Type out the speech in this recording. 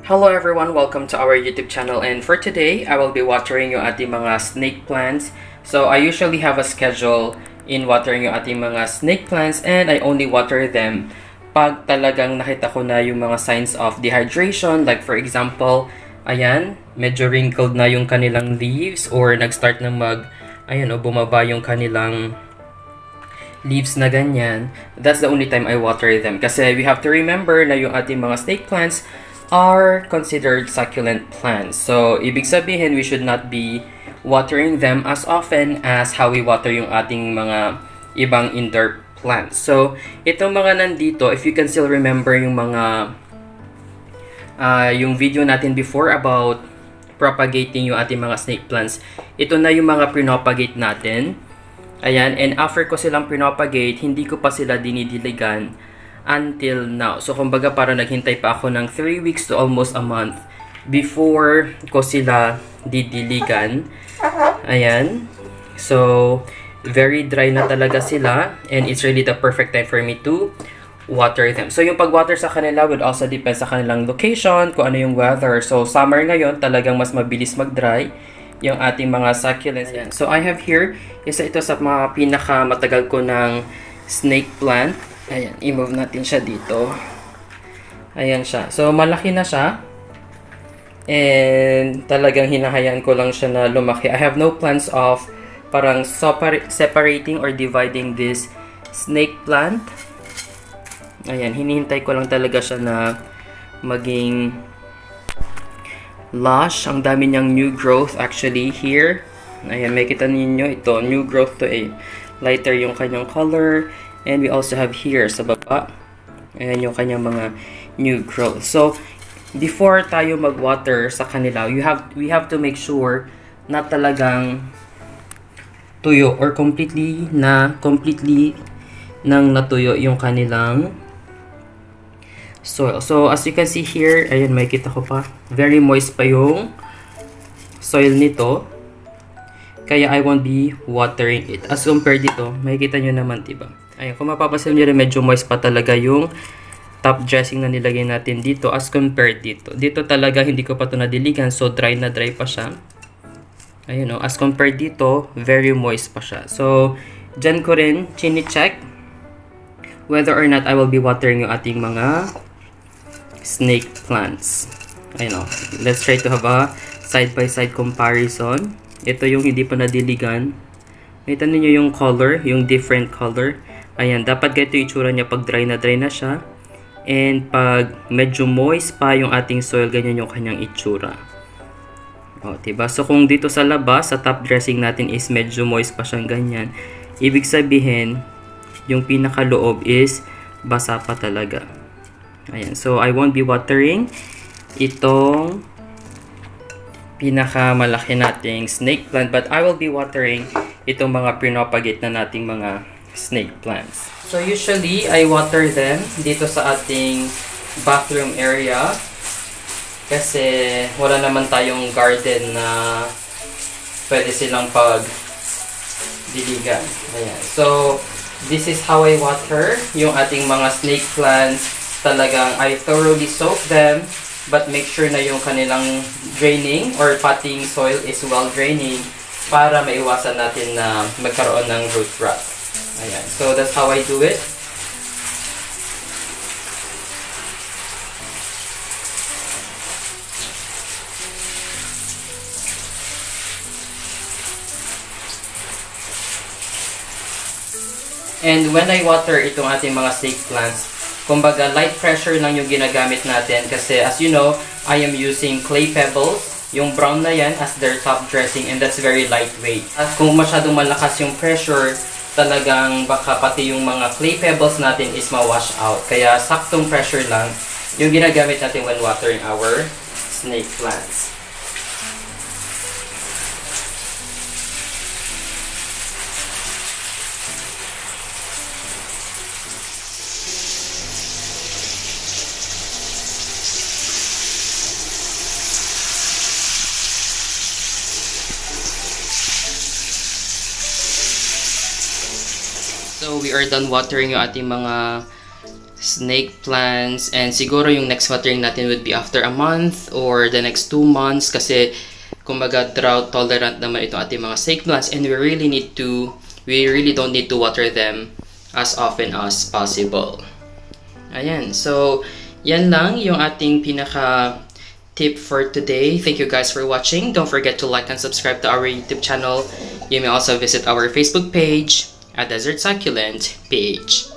Hello everyone, welcome to our YouTube channel, and for today, I will be watering yung ating mga snake plants. So I usually have a schedule in watering yung ating mga snake plants, and I only water them pag talagang nakita ko na yung mga signs of dehydration. Like for example, ayan, medyo wrinkled na yung kanilang leaves or nag-start na bumaba yung kanilang leaves na ganyan. That's the only time I water them. Kasi we have to remember na yung ating mga snake plants are considered succulent plants. So, ibig sabihin, we should not be watering them as often as how we water yung ating mga ibang indoor plants. So, itong mga nandito, if you can still remember yung mga yung video natin before about propagating yung ating mga snake plants, ito na yung mga pinopagate natin. Ayan, and after ko silang pinopagate, hindi ko pa sila dinidiligan until now. So, kumbaga parang naghintay pa ako ng 3 weeks to almost a month before ko sila didiligan. Ayan. So, very dry na talaga sila, and it's really the perfect time for me to water them. So, yung pag-water sa kanila would also depend sa kanilang location, kung ano yung weather. So, summer ngayon, talagang mas mabilis mag-dry yung ating mga succulents. Ayan. So, I have here, isa ito sa mga pinakamatagal ko ng snake plant. Ayan, i-move natin siya dito. Ayan siya. So, malaki na siya. And talagang hinahayaan ko lang siya na lumaki. I have no plans of parang separating or dividing this snake plant. Ayan, hinihintay ko lang talaga siya na maging lush. Ang dami niyang new growth actually here. Ayan, may kita ninyo ito. New growth to a lighter yung kanyang color. And we also have here sa baba. Ayan yung kanyang mga new growth. So, before tayo mag-water sa kanila, we have to make sure na talagang tuyo or completely nang natuyo yung kanilang soil. So, as you can see here, ayan, may kita ko pa. Very moist pa yung soil nito. Kaya I won't be watering it. As compared dito, makikita nyo naman, diba? Ayan, kung mapapasin nyo rin, medyo moist pa talaga yung top dressing na nilagay natin dito as compared dito. Dito talaga, hindi ko pa ito nadiligan, so dry na dry pa siya. Ayun o, as compared dito, very moist pa siya. So, dyan ko rin chine-check whether or not I will be watering yung ating mga snake plants. Ayun o, let's try to have a side-by-side comparison. Ito yung hindi pa nadiligan. Nakita niyo yung color, yung different color. Ayan, dapat ganito yung itsura niya pag dry na siya. And pag medyo moist pa yung ating soil, ganyan yung kanyang itsura. O, diba? So, kung dito sa labas, sa top dressing natin is medyo moist pa siyang ganyan, ibig sabihin, yung pinakaloob is basa pa talaga. Ayan. So, I won't be watering itong pinakamalaki nating snake plant, but I will be watering itong mga pinopagate na nating mga snake plants. So usually, I water them dito sa ating bathroom area kasi wala naman tayong garden na pwede silang pag-diligan. Ayan. So, this is how I water yung ating mga snake plants. Talagang I thoroughly soak them, but make sure na yung kanilang draining or potting soil is well draining para maiwasan natin na magkaroon ng root rot. Ayan. So, that's how I do it. And when I water itong ating mga snake plants, kumbaga light pressure lang yung ginagamit natin kasi as you know, I am using clay pebbles, yung brown na yan as their top dressing, and that's very lightweight. At kung masyadong malakas yung pressure, talagang baka pati yung mga clay pebbles natin is ma-wash out. Kaya saktong pressure lang yung ginagamit natin when watering our snake plants. So, we are done watering yung ating mga snake plants, and siguro yung next watering natin would be after a month or the next 2 months kasi kumbaga drought tolerant naman itong ating mga snake plants, and we really don't need to water them as often as possible. Ayan, so yan lang yung ating pinaka tip for today. Thank you guys for watching. Don't forget to like and subscribe to our YouTube channel. You may also visit our Facebook page at Desert Succulent PH.